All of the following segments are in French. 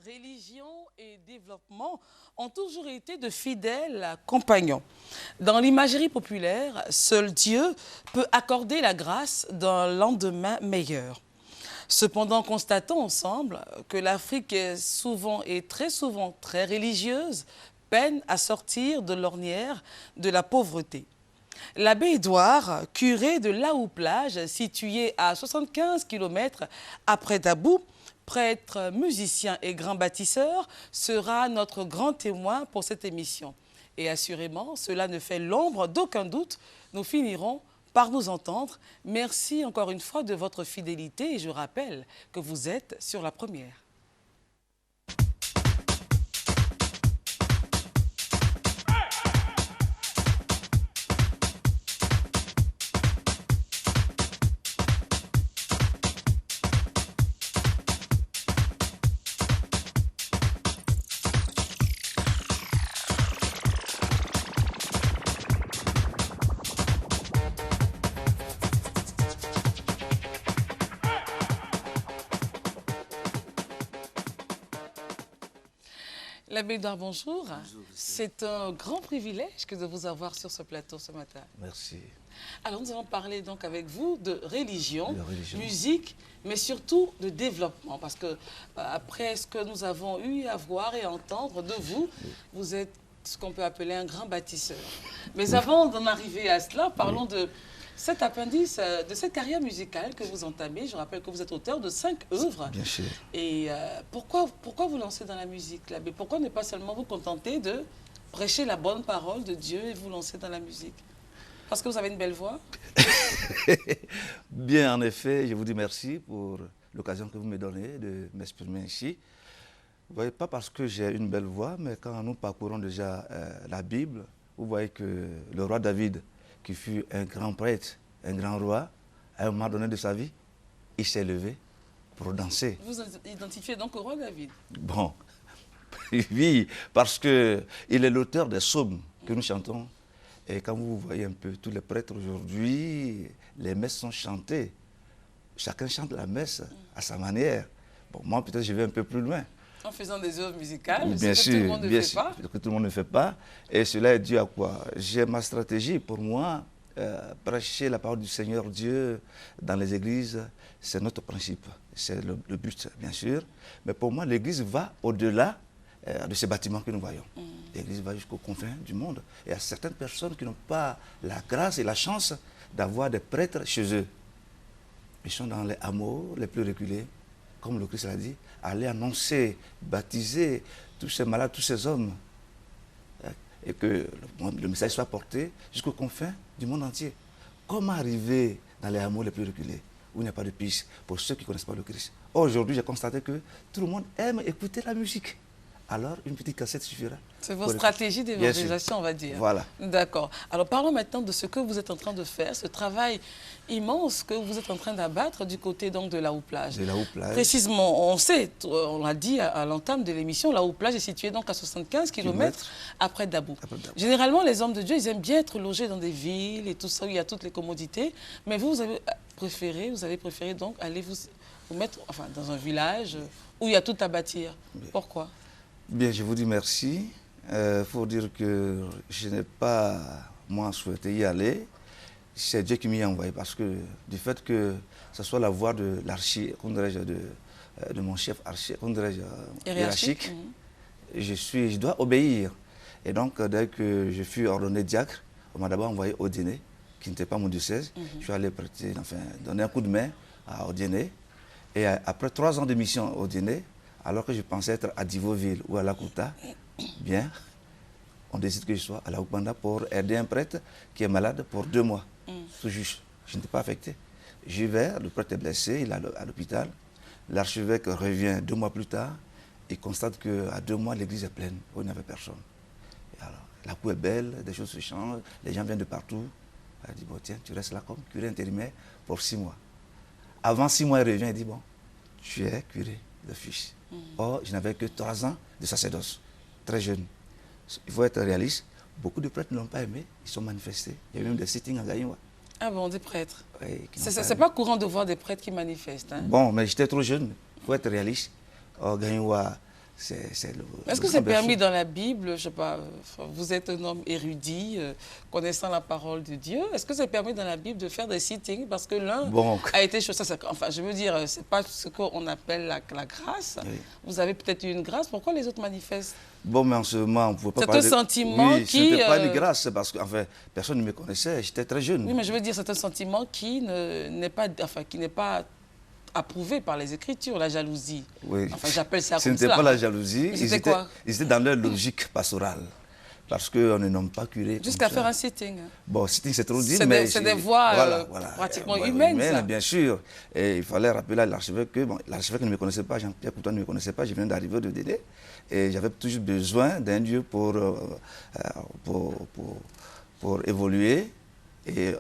Religion et développement ont toujours été de fidèles compagnons. Dans l'imagerie populaire, seul Dieu peut accorder la grâce d'un lendemain meilleur. Cependant, constatons ensemble que l'Afrique est souvent et très souvent très religieuse, peine à sortir de l'ornière de la pauvreté. L'abbé Édouard, curé de Laou-Plage, situé à 75 km après Dabou, prêtre, musicien et grand bâtisseur, sera notre grand témoin pour cette émission. Et assurément, cela ne fait l'ombre d'aucun doute, nous finirons par nous entendre. Merci encore une fois de votre fidélité et je rappelle que vous êtes sur la première. L'abbé Édouard, bonjour. C'est un grand privilège que de vous avoir sur ce plateau ce matin. Merci. Alors, nous allons parler donc avec vous de religion, musique, mais surtout de développement. Parce que après ce que nous avons eu à voir et à entendre de vous, vous êtes ce qu'on peut appeler un grand bâtisseur. Mais avant d'en arriver à cela, parlons de cet appendice, de cette carrière musicale que vous entamez. Je rappelle que vous êtes auteur de 5 œuvres. Bien sûr. Et pourquoi vous lancez dans la musique, l'abbé? Pourquoi ne pas seulement vous contenter de prêcher la bonne parole de Dieu et vous lancer dans la musique? Parce que vous avez une belle voix? Bien, en effet, je vous dis merci pour l'occasion que vous me donnez de m'exprimer ici. Vous voyez, pas parce que j'ai une belle voix, mais quand nous parcourons déjà la Bible, vous voyez que le roi David, qui fut un grand prêtre, un grand roi, à un moment donné de sa vie, il s'est levé pour danser. Vous identifiez donc au roi David? Bon, oui, parce qu'il est l'auteur des psaumes que nous chantons. Et quand vous voyez un peu tous les prêtres aujourd'hui, les messes sont chantées. Chacun chante la messe à sa manière. Bon, moi, peut-être, je vais un peu plus loin. En faisant des œuvres musicales, bien ce sûr, que tout le monde ne fait pas. Que tout le monde ne fait pas. Et cela est dû à quoi? J'ai ma stratégie pour moi. Prêcher la parole du Seigneur Dieu dans les églises, c'est notre principe. C'est le but, bien sûr. Mais pour moi, l'église va au-delà de ces bâtiments que nous voyons. L'église va jusqu'aux confins du monde. Et il y a certaines personnes qui n'ont pas la grâce et la chance d'avoir des prêtres chez eux. Ils sont dans les hameaux les plus reculés, comme le Christ l'a dit, aller annoncer, baptiser tous ces malades, tous ces hommes, et que le message soit porté jusqu'aux confins du monde entier. Comment arriver dans les hameaux les plus reculés, où il n'y a pas de piste, pour ceux qui ne connaissent pas le Christ? Aujourd'hui, j'ai constaté que tout le monde aime écouter la musique. Alors, une petite cassette suffira. C'est votre stratégie d'évangélisation, on va dire. Voilà. D'accord. Alors, parlons maintenant de ce que vous êtes en train de faire, ce travail immense que vous êtes en train d'abattre du côté donc de Laou-Plage. De Laou-Plage. Précisément, on sait, on l'a dit à l'entame de l'émission, Laou-Plage est située donc à 75 km après Dabou. Généralement, les hommes de Dieu, ils aiment bien être logés dans des villes et tout ça, où il y a toutes les commodités. Mais vous avez préféré donc aller vous mettre enfin, dans un village où il y a tout à bâtir. Pourquoi? Bien, je vous dis merci. Il faut dire que je n'ai pas, moi, souhaité y aller. C'est Dieu qui m'y a envoyé parce que du fait que ce soit la voix de l'archi, de mon chef hiérarchique, je dois obéir. Et donc, dès que je fus ordonné diacre, on m'a d'abord envoyé au dîner, qui n'était pas mon diocèse. Je suis allé prêter, enfin, donner un coup de main au dîner. Et après 3 ans de mission au dîner, alors que je pensais être à Divoville ou à Lakuta, bien, on décide que je sois à la Oukbanda pour aider un prêtre qui est malade pour 2 mois. Tout juste. Je n'étais pas affecté. J'y vais, le prêtre est blessé, il est à l'hôpital. L'archevêque revient 2 mois plus tard et constate qu'à 2 mois, l'église est pleine, où il n'y avait personne. Et alors, la cour est belle, des choses se changent, les gens viennent de partout. Il dit, bon, tiens, tu restes là comme curé intérimaire pour 6 mois. Avant 6 mois, il revient et dit, bon, tu es curé de fiche. Or, je n'avais que 3 ans de sacerdoce, très jeune. Il faut être réaliste. Beaucoup de prêtres ne l'ont pas aimé, ils sont manifestés. Il y a eu même des sittings à Gaïwa. Ah bon, des prêtres? Oui, c'est pas courant de voir des prêtres qui manifestent. Hein? Bon, mais j'étais trop jeune, il faut être réaliste. Or, Gaïwa, Est-ce que c'est permis dans la Bible? Je sais pas, vous êtes un homme érudit, connaissant la parole de Dieu. Est-ce que c'est permis dans la Bible de faire des sittings? Parce que l'un a été choisi. Enfin, je veux dire, c'est pas ce qu'on appelle la grâce. Oui. Vous avez peut-être une grâce. Pourquoi les autres manifestent? Bon, mais en ce moment, on ne pouvait pas parler de... C'est un sentiment oui, qui... ce n'était pas une grâce, parce que enfin, personne ne me connaissait, j'étais très jeune. Oui, mais je veux dire, c'est un sentiment qui n'est pas... Enfin, qui n'est pas approuvé par les Écritures, la jalousie. Oui. Enfin, j'appelle ça comme ça. Ce n'était pas la jalousie, ils étaient dans leur logique pastorale. Parce qu'on ne nomme pas curé. Jusqu'à faire un sitting. Bon, sitting, c'est trop dit, mais... C'est des voix pratiquement humaines, ça. Bien sûr. Et il fallait rappeler à l'archevêque que l'archevêque ne me connaissait pas, Jean-Pierre Coutan ne me connaissait pas, je venais d'arriver de Dédé. Et j'avais toujours besoin d'un lieu pour évoluer. Et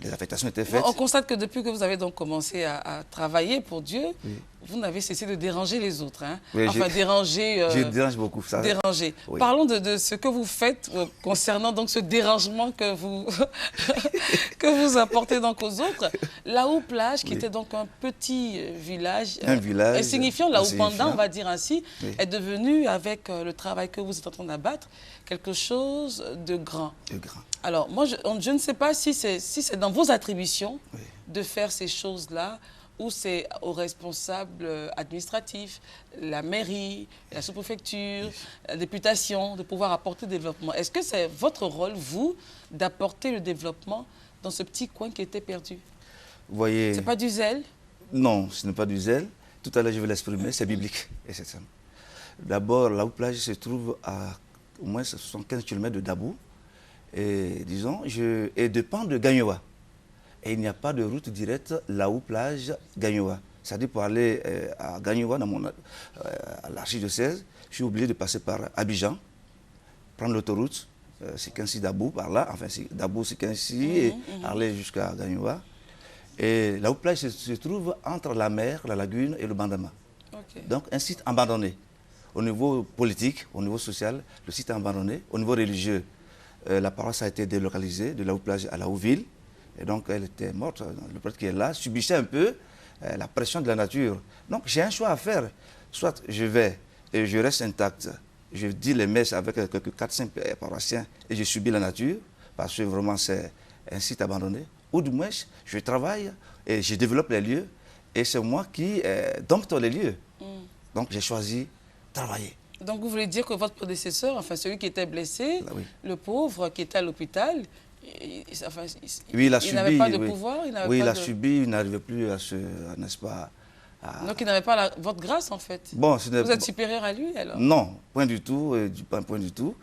les affectations étaient faites. On constate que depuis que vous avez donc commencé à travailler pour Dieu, oui, vous n'avez cessé de déranger les autres. Hein? Oui, enfin, déranger... je dérange beaucoup. Ça. Déranger. Oui. Parlons de ce que vous faites concernant donc ce dérangement que vous, que vous apportez donc aux autres. La Houplage, qui était donc un petit village, insignifiant, la Houpanda, on va dire ainsi, est devenu, avec le travail que vous êtes en train d'abattre, quelque chose de grand. De grand. Alors, moi, je ne sais pas si c'est dans vos attributions de faire ces choses-là, ou c'est aux responsables administratifs, la mairie, la sous-préfecture, la députation, de pouvoir apporter le développement. Est-ce que c'est votre rôle, vous, d'apporter le développement dans ce petit coin qui était perdu? Vous voyez... C'est pas du zèle? Non, ce n'est pas du zèle. Tout à l'heure, je vais l'exprimer, c'est biblique. Et c'est ça. D'abord, la Houplage se trouve à au moins 75 km de Dabou. Et disons, et dépend de Gagnoa. Et il n'y a pas de route directe La Houplage Gagnoa. C'est-à-dire pour aller à Gagnoa, à l'archidiocèse, je suis obligé de passer par Abidjan, prendre l'autoroute, c'est Kinsi Dabou par là, enfin Dabou c'est Kinsi, et aller jusqu'à Gagnoa. Et La Houplage se trouve entre la mer, la lagune et le Bandama. Okay. Donc un site abandonné. Au niveau politique, au niveau social, le site est abandonné. Au niveau religieux, la paroisse a été délocalisée de La Houplage à La Houville. Et donc, elle était morte. Le prêtre qui est là subissait un peu la pression de la nature. Donc, j'ai un choix à faire. Soit je vais et je reste intact. Je dis les messes avec quelques 4-5 paroissiens et je subis la nature, parce que vraiment, c'est un site abandonné. Ou du moins, je travaille et je développe les lieux. Et c'est moi qui dompte les lieux. Donc, j'ai choisi travailler. Donc vous voulez dire que votre prédécesseur, enfin celui qui était blessé, le pauvre qui était à l'hôpital, il n'avait pas de pouvoir? Oui, il a subi, il n'arrivait plus à se... n'est-ce pas Donc il n'avait pas votre grâce en fait? Bon, vous êtes supérieur à lui alors? Non, point du tout, pas point du tout.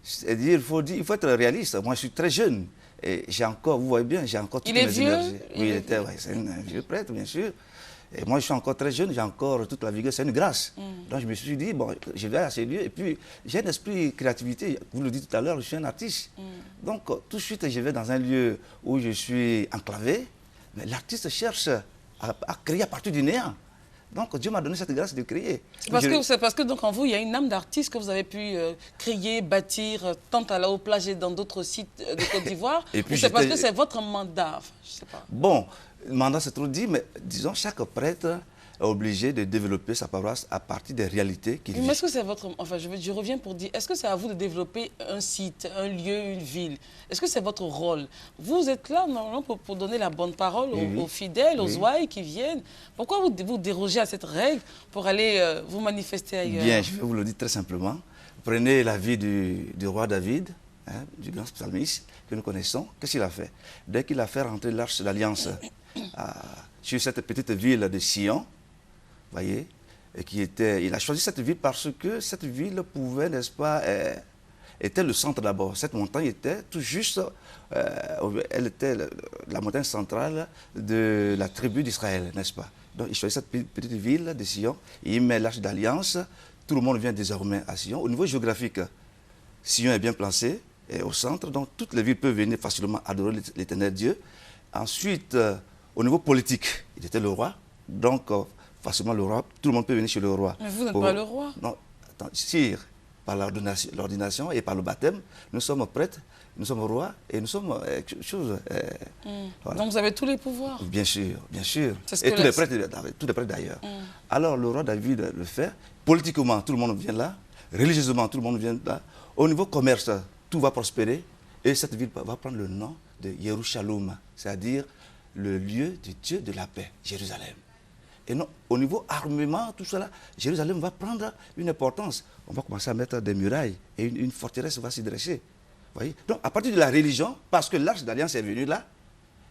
C'est-à-dire, il faut être réaliste. Moi je suis très jeune et j'ai encore, vous voyez bien, j'ai encore toutes mes énergies. Oui, c'est un vieux prêtre bien sûr. Et moi, je suis encore très jeune, j'ai encore toute la vigueur, c'est une grâce. Donc, je me suis dit, bon, je vais à ces lieux. Et puis, j'ai un esprit de créativité. Vous le dites tout à l'heure, je suis un artiste. Donc, tout de suite, je vais dans un lieu où je suis enclavé. Mais l'artiste cherche à créer à partir du néant. Donc, Dieu m'a donné cette grâce de créer. C'est parce que donc, en vous, il y a une âme d'artiste que vous avez pu créer, bâtir, tant à La Houplage et dans d'autres sites de Côte d'Ivoire. Ou c'est parce que c'est votre mandat? Enfin, je sais pas. Bon. Le mandat, c'est trop dit, mais disons, chaque prêtre est obligé de développer sa paroisse à partir des réalités qu'il vit. Mais est-ce que c'est votre... Enfin, je reviens pour dire, est-ce que c'est à vous de développer un site, un lieu, une ville? Est-ce que c'est votre rôle? Vous êtes là, normalement, pour donner la bonne parole aux fidèles, aux ouailles qui viennent. Pourquoi vous dérogez à cette règle pour aller vous manifester ailleurs? Bien, je vais vous le dire très simplement. Prenez la vie du roi David, hein, du grand psalmiste que nous connaissons. Qu'est-ce qu'il a fait? Dès qu'il a fait rentrer l'arche d'alliance sur cette petite ville de Sion, voyez, il a choisi cette ville parce que cette ville pouvait, n'est-ce pas, était le centre d'abord. Cette montagne était tout juste, elle était la montagne centrale de la tribu d'Israël, n'est-ce pas? Donc il choisit cette petite ville de Sion, il met l'arche d'alliance, tout le monde vient désormais à Sion. Au niveau géographique, Sion est bien placé, et au centre, donc toutes les villes peuvent venir facilement adorer l'éternel Dieu. Ensuite, au niveau politique, il était le roi, donc facilement le roi, tout le monde peut venir chez le roi. Mais vous n'êtes pas le roi? Non, attends, sire, par l'ordination et par le baptême, nous sommes prêtres, nous sommes rois et nous sommes chose. Voilà. Donc vous avez tous les pouvoirs. Bien sûr, bien sûr. Et tous les prêtres d'ailleurs. Alors le roi David le fait. Politiquement, tout le monde vient là. Religieusement, tout le monde vient là. Au niveau commerce, tout va prospérer. Et cette ville va prendre le nom de Yerushalom, c'est-à-dire le lieu du Dieu de la paix, Jérusalem. Et non, au niveau armement, tout cela, Jérusalem va prendre une importance. On va commencer à mettre des murailles et une forteresse va s'y dresser. Voyez. Donc, à partir de la religion, parce que l'Arche d'Alliance est venue là,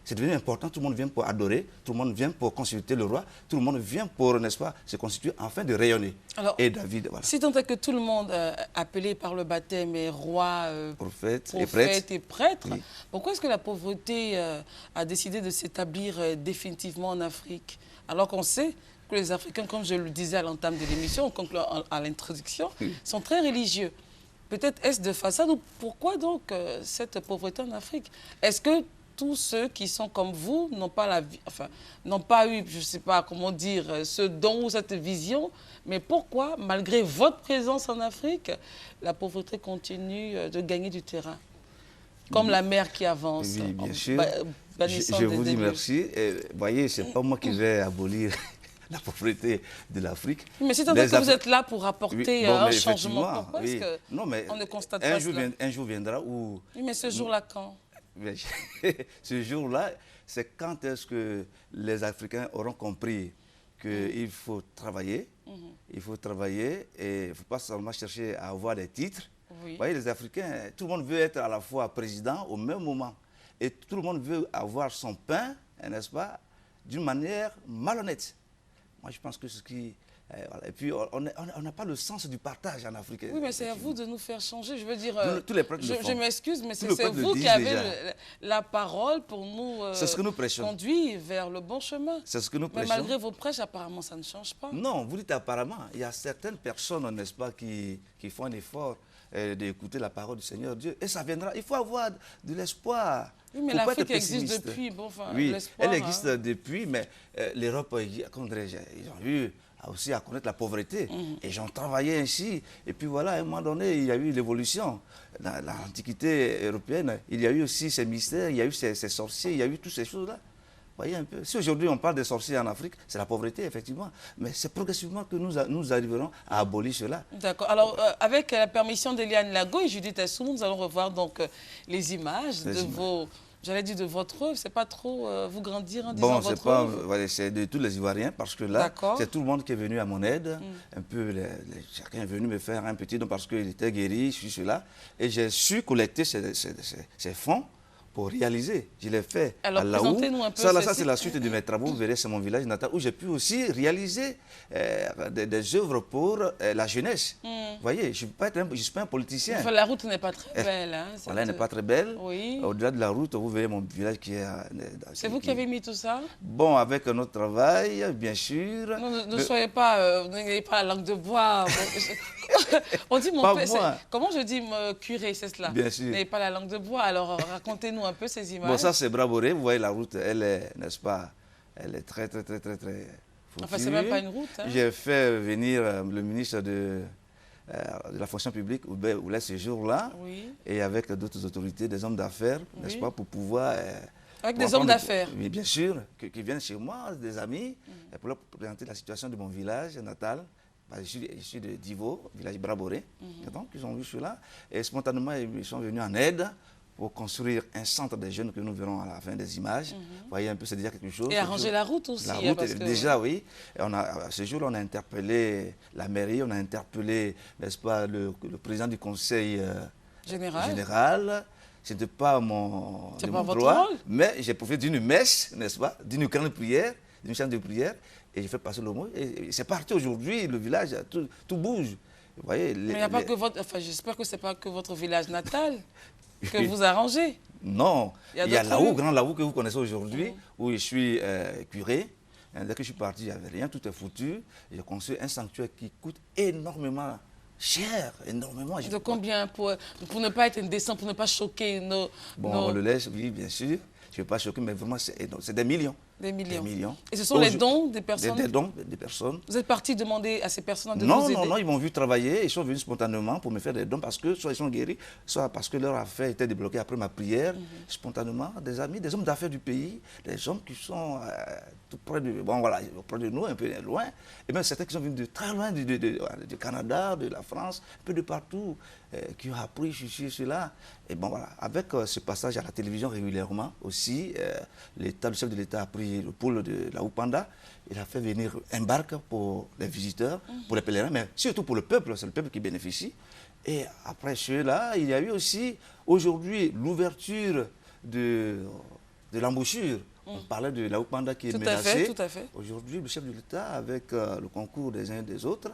c'est devenu important, tout le monde vient pour adorer, tout le monde vient pour consulter le roi, tout le monde vient pour, n'est-ce pas, se constituer afin de rayonner. Alors, et David, voilà. Si tant est que tout le monde, appelé par le baptême, est roi, prophète et prêtre, oui. Pourquoi est-ce que la pauvreté a décidé de s'établir définitivement en Afrique? Alors qu'on sait que les Africains, comme je le disais à l'entame de l'émission, à l'introduction, sont très religieux. Peut-être est-ce de façade ou pourquoi donc cette pauvreté en Afrique? Est-ce que tous ceux qui sont comme vous n'ont pas n'ont pas eu, je ne sais pas comment dire, ce don ou cette vision, mais pourquoi, malgré votre présence en Afrique, la pauvreté continue de gagner du terrain? Comme la mer qui avance. Oui, bien sûr. Je vous dis merci. Vous voyez, ce n'est pas moi qui vais abolir la pauvreté de l'Afrique. Mais c'est que vous êtes là pour apporter un changement. Pourquoi est-ce qu'on ne constate pas cela? Un jour viendra où... Oui, mais ce jour-là, quand? Ce jour-là, c'est quand est-ce que les Africains auront compris qu'il faut travailler. Il faut travailler et il ne faut pas seulement chercher à avoir des titres. Oui. Vous voyez, les Africains, tout le monde veut être à la fois président au même moment. Et tout le monde veut avoir son pain, n'est-ce pas, d'une manière malhonnête. Moi, je pense que ce qui... voilà. Et puis, on n'a pas le sens du partage en Afrique. Oui, mais c'est à vous de nous faire changer. Je veux dire, tous les prêtres je m'excuse, mais c'est vous qui avez la parole pour nous, conduire vers le bon chemin. C'est ce que nous prêchons. Mais malgré vos prêches, apparemment, ça ne change pas. Non, vous dites apparemment. Il y a certaines personnes, n'est-ce pas, qui font un effort d'écouter la parole du Seigneur Dieu. Et ça viendra. Il faut avoir de l'espoir. Oui, mais l'Afrique existe depuis. Bon, enfin, oui, elle existe depuis, mais l'Europe, ils ont eu aussi à connaître la pauvreté. Et ils ont travaillé ainsi. Et puis voilà, à un moment donné, il y a eu l'évolution. Dans l'Antiquité européenne, il y a eu aussi ces mystères, il y a eu ces sorciers, il y a eu toutes ces choses-là. Voyez un peu. Si aujourd'hui on parle des sorciers en Afrique, c'est la pauvreté, effectivement. Mais c'est progressivement que nous arriverons à abolir cela. D'accord. Alors, avec la permission d'Eliane Lago et Judith Assou, nous allons revoir donc les images de vos... J'allais dire de votre œuvre, c'est pas trop vous grandir en disant votre œuvre. Voilà, c'est de tous les Ivoiriens, parce que là, c'est tout le monde qui est venu à mon aide. Un peu, chacun est venu me faire un petit don parce qu'il était guéri, je suis là. Et j'ai su collecter ces fonds pour réaliser. Je l'ai fait alors, à Laou. Ça, c'est la suite de mes travaux. Vous verrez, c'est mon village natal où j'ai pu aussi réaliser des œuvres pour la jeunesse. Vous voyez, je ne suis pas un politicien. Enfin, la route n'est pas très belle. Hein, voilà, elle n'est pas très belle. Oui. Au-delà de la route, vous verrez mon village qui est... C'est vous qui avez mis tout ça? Bon, avec notre travail, bien sûr. Non, ne soyez pas... n'ayez pas la langue de bois. On dit mon père... Comment je dis curé, c'est cela? Bien sûr. N'ayez pas la langue de bois. Alors, racontez-nous un peu ces images. Bon, ça, c'est Braboré. Vous voyez, la route, elle est, n'est-ce pas, elle est très foutue. Enfin, c'est même pas une route. Hein. J'ai fait venir le ministre de la fonction publique, Oulès, ce jour-là, et avec d'autres autorités, des hommes d'affaires, n'est-ce pas, pour pouvoir... avec des hommes d'affaires? Oui, bien sûr, qui viennent chez moi, des amis, pour leur présenter la situation de mon village natal. Je suis de Divo, village Braboré. Donc, ils ont vu cela. Et spontanément, ils sont venus en aide pour construire un centre des jeunes que nous verrons à la fin des images. Vous voyez un peu, c'est déjà quelque chose. Et arranger la route aussi. La route, déjà, oui. Et ce jour-là, on a interpellé la mairie, on a interpellé, n'est-ce pas, le président du conseil général. Ce n'était pas mon droit, mais j'ai profité d'une messe, n'est-ce pas, d'une grande prière, d'une chaîne de prière, et j'ai fait passer le mot. Et c'est parti aujourd'hui, le village, tout bouge. Vous voyez, mais il n'y a pas que votre... Enfin, j'espère que ce n'est pas que votre village natal que vous arrangez. Non, il y a Laou, Grand Laou que vous connaissez aujourd'hui, où je suis curé. Et dès que je suis parti, il n'y avait rien, tout est foutu. J'ai construit un sanctuaire qui coûte énormément cher, énormément. De combien pour ne pas être indécent, pour ne pas choquer nos... Bon, on le laisse, oui, bien sûr. Je ne vais pas choquer, mais vraiment, c'est des millions. Des millions. Des millions. Et ce sont les dons des personnes? Des dons des personnes. Vous êtes parti demander à ces personnes de vous aider? Non, ils m'ont vu travailler, ils sont venus spontanément pour me faire des dons parce que soit ils sont guéris, soit parce que leur affaire était débloquée après ma prière. Spontanément, des amis, des hommes d'affaires du pays, des hommes qui sont tout près de, bon, voilà, près de nous, un peu loin, et même certains qui sont venus de très loin, du Canada, de la France, un peu de partout, qui ont appris ceci, cela. Et bon, voilà, avec ce passage à la télévision régulièrement aussi, le chef de l'État a pris le pôle de la Oupanda. Il a fait venir un barque pour les visiteurs, pour les pèlerins, mais surtout pour le peuple, c'est le peuple qui bénéficie. Et après cela, il y a eu aussi aujourd'hui l'ouverture de l'embouchure. On parlait de la Oupanda qui est menacée. Tout à fait. Aujourd'hui, le chef de l'État, avec le concours des uns et des autres,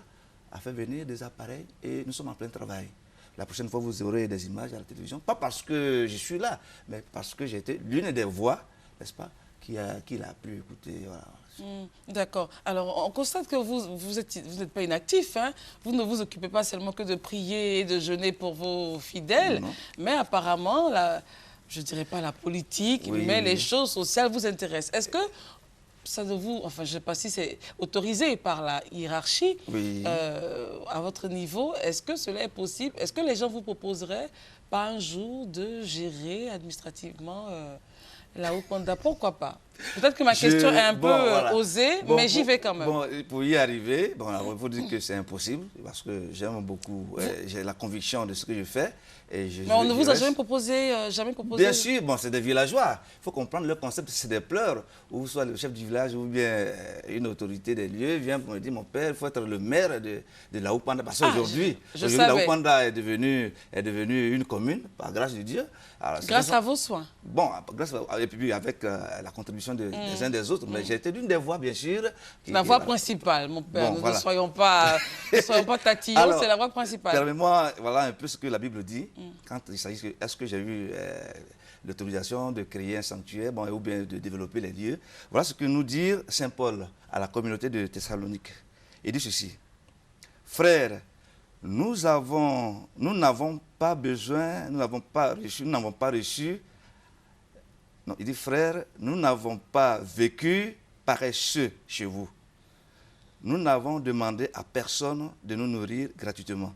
a fait venir des appareils et nous sommes en plein travail. La prochaine fois, vous aurez des images à la télévision, pas parce que je suis là, mais parce que j'ai été l'une des voix, n'est-ce pas, qu'il a pu écouter. Voilà. D'accord. Alors, on constate que vous n'êtes pas inactif. Hein? Vous ne vous occupez pas seulement que de prier et de jeûner pour vos fidèles, mais apparemment, je ne dirais pas la politique, mais les choses sociales vous intéressent. Est-ce que ça de vous, enfin, je ne sais pas si c'est autorisé par la hiérarchie, à votre niveau, est-ce que cela est possible? Est-ce que les gens vous proposeraient pas un jour de gérer administrativement la Oupanda? Pourquoi pas? Peut-être que ma question est un peu osée, mais j'y vais quand même. Bon, pour y arriver, il faut dire que c'est impossible, parce que j'aime beaucoup, j'ai la conviction de ce que je fais. Mais on ne vous a jamais proposé, Bien sûr, bon, c'est des villageois. Il faut comprendre le concept, c'est des pleurs, ou soit le chef du village, ou bien une autorité des lieux vient pour me dire, mon père, il faut être le maire de la Oupanda. Parce qu'aujourd'hui, la Oupanda est devenue une commune, par grâce de Dieu. Alors, grâce à vos soins. Bon, et puis avec la contribution des uns des autres, mais j'ai été l'une des voix, bien sûr. La voix principale, mon père. Bon, ne soyons pas tatillons, c'est la voix principale. Permets-moi, voilà un peu ce que la Bible dit. Quand il s'agit de est-ce que j'ai eu l'autorisation de créer un sanctuaire, ou bien de développer les lieux. Voilà ce que nous dit Saint Paul à la communauté de Thessalonique. Il dit ceci: frères, nous n'avons pas besoin, nous n'avons pas reçu. Non, il dit, frères, nous n'avons pas vécu paresseux chez vous. Nous n'avons demandé à personne de nous nourrir gratuitement.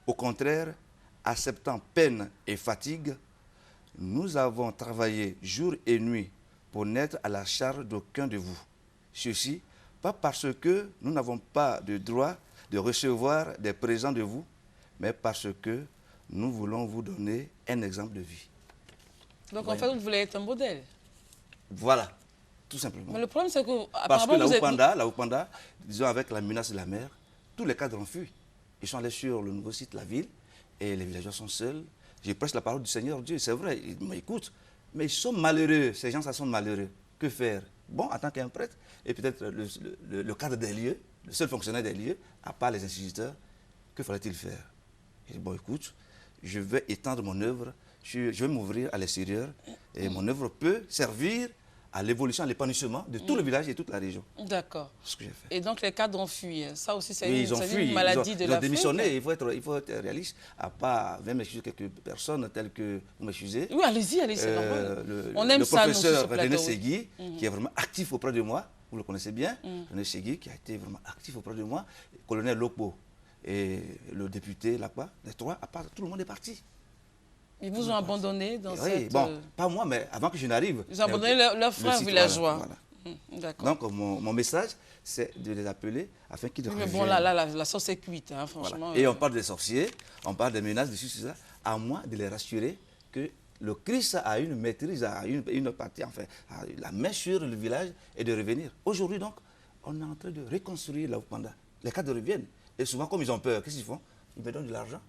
Au contraire, acceptant peine et fatigue, nous avons travaillé jour et nuit pour n'être à la charge d'aucun de vous. Ceci, pas parce que nous n'avons pas de droit de recevoir des présents de vous, mais parce que nous voulons vous donner un exemple de vie. Donc, en fait, vous voulez être un modèle. Voilà, tout simplement. Mais le problème, c'est que... Parce que la Oupanda, disons, avec la menace de la mer, tous les cadres ont fui. Ils sont allés sur le nouveau site, la ville, et les villageois sont seuls. Je prêche la parole du Seigneur Dieu, c'est vrai, ils m'écoutent. Mais ils sont malheureux, ces gens-là sont malheureux. Que faire? Bon, en tant qu'un prêtre, et peut-être le cadre des lieux, le seul fonctionnaire des lieux, à part les instituteurs, que fallait-il faire? Il dit, bon, écoute, je vais étendre mon œuvre, je vais m'ouvrir à l'extérieur, et mon œuvre peut servir à l'évolution, à l'épanouissement de tout le village et toute la région. D'accord. C'est ce que j'ai fait. Et donc les cadres ont fui. Ça aussi, c'est une maladie de l'Afrique. Ils ont démissionné. Il faut être réaliste. À part, même m'excuser quelques personnes telles que vous m'excusez. Oui, allez-y, c'est normal. On aime ça, le professeur René Segui, qui est vraiment actif auprès de moi. Vous le connaissez bien. René Segui, qui a été vraiment actif auprès de moi. Le colonel Lokpo et le député là-bas. Les trois, à part, tout le monde est parti. Ils vous ont abandonné dans cette... Bon, pas moi, mais avant que je n'arrive. Ils ont abandonné leurs frères villageois. Voilà. D'accord. Donc, mon message, c'est de les appeler afin qu'ils reviennent. Mais bon, là, la sauce est cuite, hein, franchement. Voilà. Et on parle des sorciers, on parle des menaces, de ceci, ça. À moi de les rassurer que le Christ a une maîtrise, a une partie, enfin, a la main sur le village et de revenir. Aujourd'hui, donc, on est en train de reconstruire la Oupanda. Les cadres reviennent. Et souvent, comme ils ont peur, qu'est-ce qu'ils font? Ils me donnent de l'argent.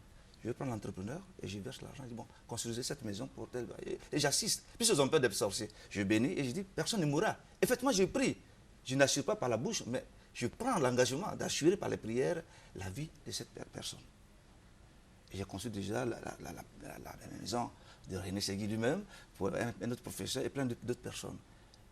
Je vais prendre l'entrepreneur et je verse l'argent. Je dis, bon, construisez cette maison pour tel... Et j'assiste. Puisqu'ils ont peur d'être sorciers. Je bénis et je dis, personne ne mourra. Effectivement, je prie. Je n'assure pas par la bouche, mais je prends l'engagement d'assurer par les prières la vie de cette personne. Et j'ai construit déjà la maison de René Segui lui-même, pour un autre professeur et plein d'autres personnes.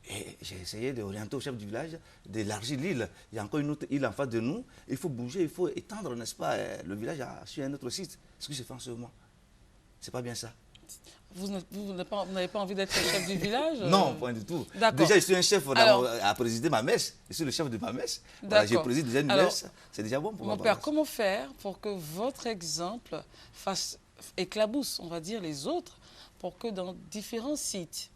Et j'ai essayé d'orienter au chef du village, d'élargir l'île. Il y a encore une autre île en face de nous. Il faut bouger, il faut étendre, n'est-ce pas, le village sur un autre site. Ce que je fais en ce moment. C'est pas bien ça. Vous n'avez pas envie d'être le chef du village? Non, pas du tout. D'accord. Déjà, je suis un chef Alors, à présider ma messe. Je suis le chef de ma messe. Voilà, je préside déjà une messe. C'est déjà bon pour moi. Mon père, comment faire pour que votre exemple fasse éclabousse, on va dire, les autres, pour que dans différents sites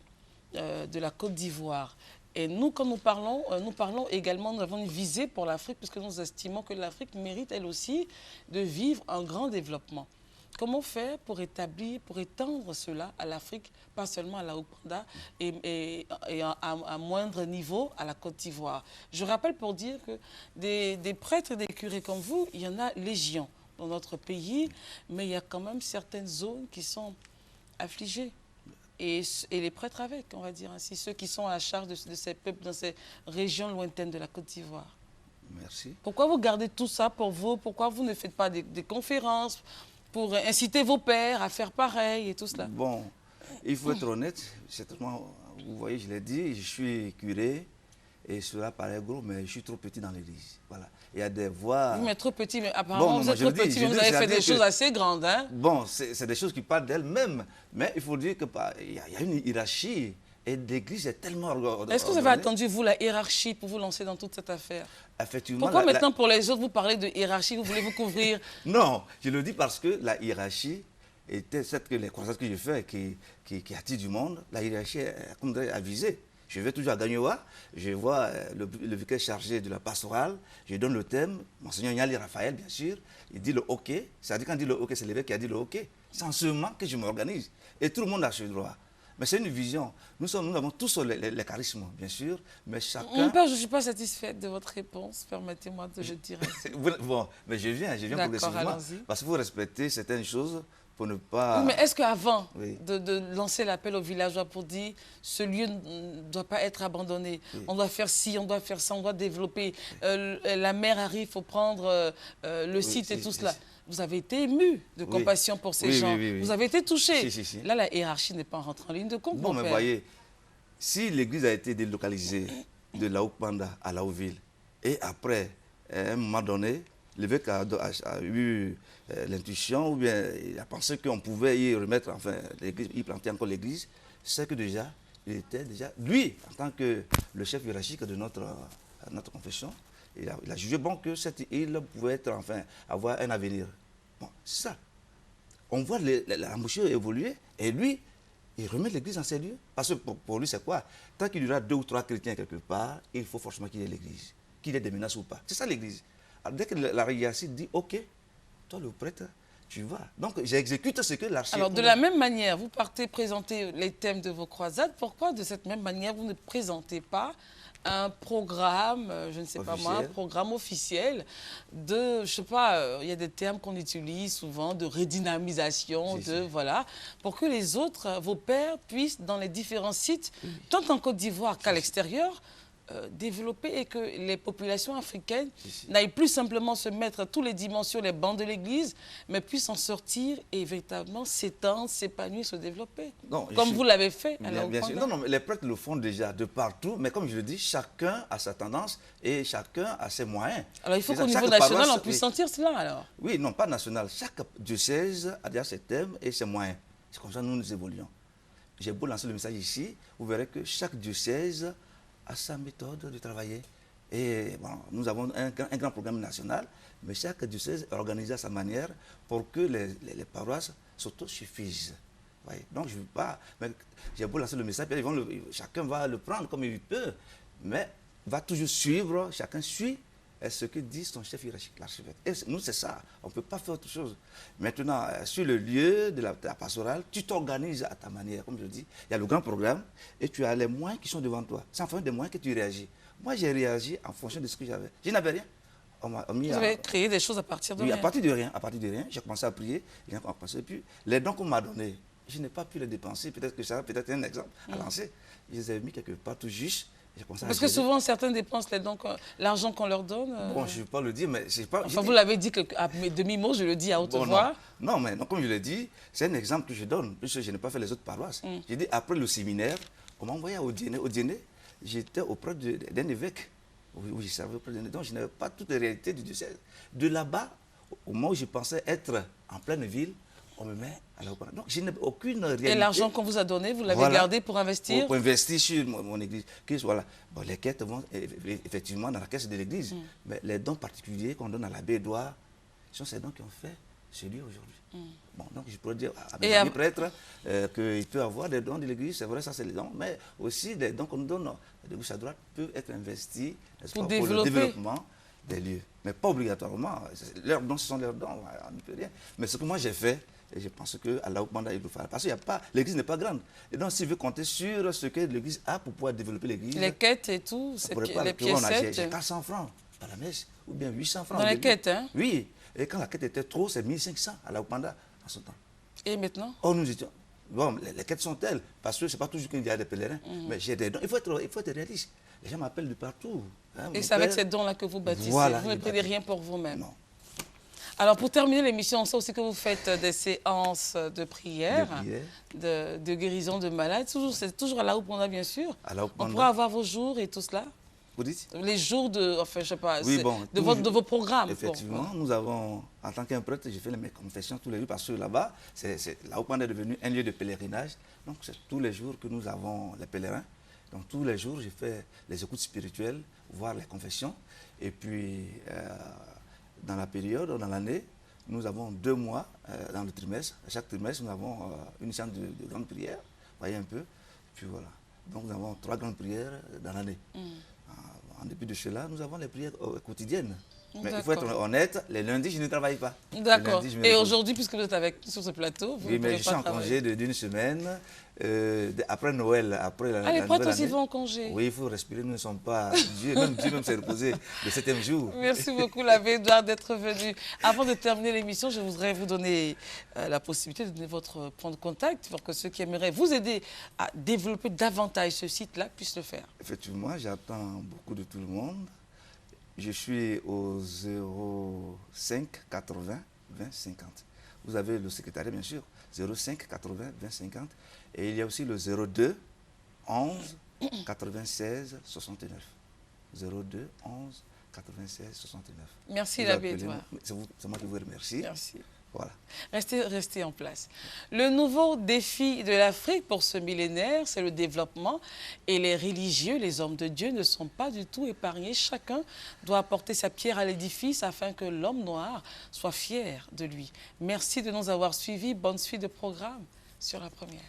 de la Côte d'Ivoire, et nous, quand nous parlons également, nous avons une visée pour l'Afrique, puisque nous estimons que l'Afrique mérite, elle aussi, de vivre un grand développement. Comment faire pour étendre cela à l'Afrique, pas seulement à la Ouganda et à moindre niveau à la Côte d'Ivoire? Je rappelle pour dire que des prêtres et des curés comme vous, il y en a légion dans notre pays, mais il y a quand même certaines zones qui sont affligées. Et les prêtres avec, on va dire ainsi, ceux qui sont à la charge de ces peuples dans ces régions lointaines de la Côte d'Ivoire. Merci. Pourquoi vous gardez tout ça pour vous? Pourquoi vous ne faites pas des conférences pour inciter vos pères à faire pareil et tout cela? Bon, il faut être honnête. Certainement, vous voyez, je l'ai dit, je suis curé et cela paraît gros, mais je suis trop petit dans l'église. Voilà. Il y a des voix... Vous êtes trop petit, mais apparemment bon, vous êtes trop petit, mais vous avez fait des choses assez grandes. Hein? Bon, c'est des choses qui parlent d'elles-mêmes, mais il faut dire qu'il y a une hiérarchie et l'église est tellement organisée. Est-ce que vous avez attendu, vous, la hiérarchie pour vous lancer dans toute cette affaire? Effectivement. Pourquoi maintenant, pour les autres, vous parlez de hiérarchie, vous voulez vous couvrir? Non, je le dis parce que la hiérarchie était cette que les croisances que je fais qui attirent du monde, la hiérarchie est comme avisée. Je vais toujours à Gagnoa, je vois le vicaire chargé de la pastorale, je donne le thème, Monseigneur Nyali Raphaël, bien sûr, il dit le OK, c'est-à-dire quand il dit le OK, c'est l'évêque qui a dit le OK. C'est en ce moment que je m'organise. Et tout le monde a ce droit. Mais c'est une vision. Nous avons tous les charismes, bien sûr, mais chacun... Mon père, je ne suis pas satisfaite de votre réponse, permettez-moi de le dire. Bon, mais je viens progressivement. Parce qu'il faut respecter certaines choses pour ne pas... Oui, mais est-ce qu'avant de lancer l'appel aux villageois pour dire ce lieu ne doit pas être abandonné, on doit faire ci, on doit faire ça, on doit développer, la mer arrive, il faut prendre le site et tout cela. Vous avez été ému de compassion pour ces gens. Vous avez été touché. Là, la hiérarchie n'est pas rentrée en ligne de compte, bon, mais voyez, si l'église a été délocalisée de la Ouganda à la Haute-Ville, et après, à un moment donné, l'évêque a eu l'intuition, ou bien il a pensé qu'on pouvait y remettre, enfin, y planter encore l'église, c'est que déjà, il était déjà, lui, en tant que le chef hiérarchique de notre confession, il a jugé bon que cette île pouvait être, enfin, avoir un avenir. Bon, c'est ça. On voit la mouchure évoluer et lui, il remet l'église en ses lieux. Parce que pour lui, c'est quoi? Tant qu'il y aura 2 ou 3 chrétiens quelque part, il faut forcément qu'il y ait l'église. Qu'il y ait des menaces ou pas. C'est ça l'église. Dès que la hiérarchie dit, OK, toi le prêtre, tu vas. Donc j'exécute ce que l'archive... Alors de la même manière, vous partez présenter les thèmes de vos croisades. Pourquoi de cette même manière, vous ne présentez pas un programme, je ne sais pas moi, un programme officiel de, je sais pas, il y a des termes qu'on utilise souvent, de redynamisation, voilà, pour que les autres, vos pairs, puissent, dans les différents sites, tant en Côte d'Ivoire qu'à l'extérieur, développer et que les populations africaines n'aillent plus simplement se mettre tous les dimanches sur les bancs de l'église, mais puissent en sortir et véritablement s'étendre, s'épanouir, se développer. Non, comme vous l'avez fait à la Ouganda. Non, les prêtres le font déjà de partout, mais comme je le dis, chacun a sa tendance et chacun a ses moyens. Alors il faut qu'au niveau national, on puisse sentir cela alors. Oui, non, pas national. Chaque diocèse a déjà ses thèmes et ses moyens. C'est comme ça que nous évoluons. J'ai beau lancer le message ici, vous verrez que chaque diocèse à sa méthode de travailler. Et bon, nous avons un grand programme national, mais chaque diocèse est organisé à sa manière pour que les paroisses s'autosuffisent. Donc, je ne veux pas... J'ai beau lancer le message, chacun va le prendre comme il peut, mais va toujours suivre, chacun suit ce que dit son chef hiérarchique, l'archevêque. Et nous, c'est ça. On ne peut pas faire autre chose. Maintenant, sur le lieu de la pastorale, tu t'organises à ta manière. Comme je dis, il y a le grand programme et tu as les moyens qui sont devant toi. C'est en fonction des moyens que tu réagis. Moi, j'ai réagi en fonction de ce que j'avais. Je n'avais rien. Vous avez créé des choses à partir de rien? Oui, à partir de rien. À partir de rien. J'ai commencé à prier. Puis les dons qu'on m'a donnés, je n'ai pas pu les dépenser. Peut-être que ça, peut-être un exemple à lancer. Je les ai mis quelque part tout juste. Parce que souvent, certains dépensent l'argent qu'on leur donne. Bon, je ne vais pas le dire, mais c'est pas... Enfin, vous l'avez dit à mes demi-mots, je le dis à haute voix. Non, mais comme je l'ai dit, c'est un exemple que je donne, puisque je n'ai pas fait les autres paroisses. J'ai dit, après le séminaire, on m'a envoyé au dîner. Au dîner, j'étais auprès d'un évêque, où je servais auprès d'un évêque, donc je n'avais pas toutes les réalités du diocèse. De là-bas, au moment où je pensais être en pleine ville, on me met à la Haute-Panda. Donc, je n'ai aucune réalité. Et l'argent qu'on vous a donné, vous l'avez Voilà. gardé pour investir? Pour investir sur mon église. Voilà. Bon, les quêtes vont effectivement dans la caisse de l'église. Mais les dons particuliers qu'on donne à l'abbé Édouard, ce sont ces dons qui ont fait celui aujourd'hui. Bon, donc je pourrais dire à mes amis prêtres qu'il peut avoir des dons de l'église, c'est vrai, ça c'est les dons, mais aussi des dons qu'on nous donne de gauche à droite peuvent être investis pour le développement des lieux. Mais pas obligatoirement. Leurs dons, ce sont leurs dons, on ne peut rien. Mais ce que moi j'ai fait, et je pense qu'à la Haute-Panda, il faut faire. Parce que l'église n'est pas grande. Et donc, s'il veut compter sur ce que l'église a pour pouvoir développer l'église. Les quêtes et tout, les piécettes. J'ai 400 francs par la messe, ou bien 800 francs. Dans les quêtes, hein? Oui. Et quand la quête était trop, c'est 1500 à la Haute-Panda en ce temps. Et maintenant? Oh, nous étions. Bon, les quêtes sont telles, parce que ce n'est pas toujours qu'il y a des pèlerins. Mais j'ai des dons. Il faut être réaliste. Les gens m'appellent de partout. Hein, et c'est avec ces dons-là que vous bâtissez. Voilà, vous ne prenez rien pour vous-même. Non. Alors, pour terminer l'émission, on sait aussi que vous faites des séances de prière, de guérison de malades. C'est toujours à la Haute-Panda, bien sûr. À la Haute-Panda. On pourra avoir vos jours et tout cela? Vous dites? Les jours de, enfin, je sais pas, oui, bon, de vos programmes. Effectivement, nous avons, en tant qu'un prêtre, j'ai fait mes confessions tous les jours parce que là-bas, la Haute-Panda est devenue un lieu de pèlerinage. Donc, c'est tous les jours que nous avons les pèlerins. Donc, tous les jours, j'ai fait les écoutes spirituelles, voire les confessions. Et puis, dans la période, dans l'année, nous avons 2 mois dans le trimestre. Chaque trimestre, nous avons une séance de grandes prières. Vous voyez un peu. Puis voilà. Donc, nous avons 3 grandes prières dans l'année. En dépit de cela, nous avons les prières quotidiennes. Mais il faut être honnête, les lundis, je ne travaille pas. D'accord. Et aujourd'hui, puisque vous êtes sur ce plateau, vous ne pouvez pas travailler. Mais je suis en congé d'une semaine, après Noël, après la les prêtres aussi année. vont en congé. Oui, il faut respirer, nous ne sommes pas Dieu. Dieu même s'est reposé le 7e jour. Merci beaucoup, l'abbé Édouard, d'être venu. Avant de terminer l'émission, je voudrais vous donner la possibilité de donner votre point de contact pour que ceux qui aimeraient vous aider à développer davantage ce site-là puissent le faire. Effectivement, j'attends beaucoup de tout le monde. Je suis au 05 80 20 50. Vous avez le secrétariat, bien sûr, 05 80 20 50. Et il y a aussi le 02 11 96 69. 02 11 96 69. Merci, l'abbé Édouard. C'est moi qui vous remercie. Merci. Voilà. Restez en place. Le nouveau défi de l'Afrique pour ce millénaire, c'est le développement. Et les religieux, les hommes de Dieu ne sont pas du tout épargnés. Chacun doit apporter sa pierre à l'édifice afin que l'homme noir soit fier de lui. Merci de nous avoir suivis. Bonne suite de programme sur La Première.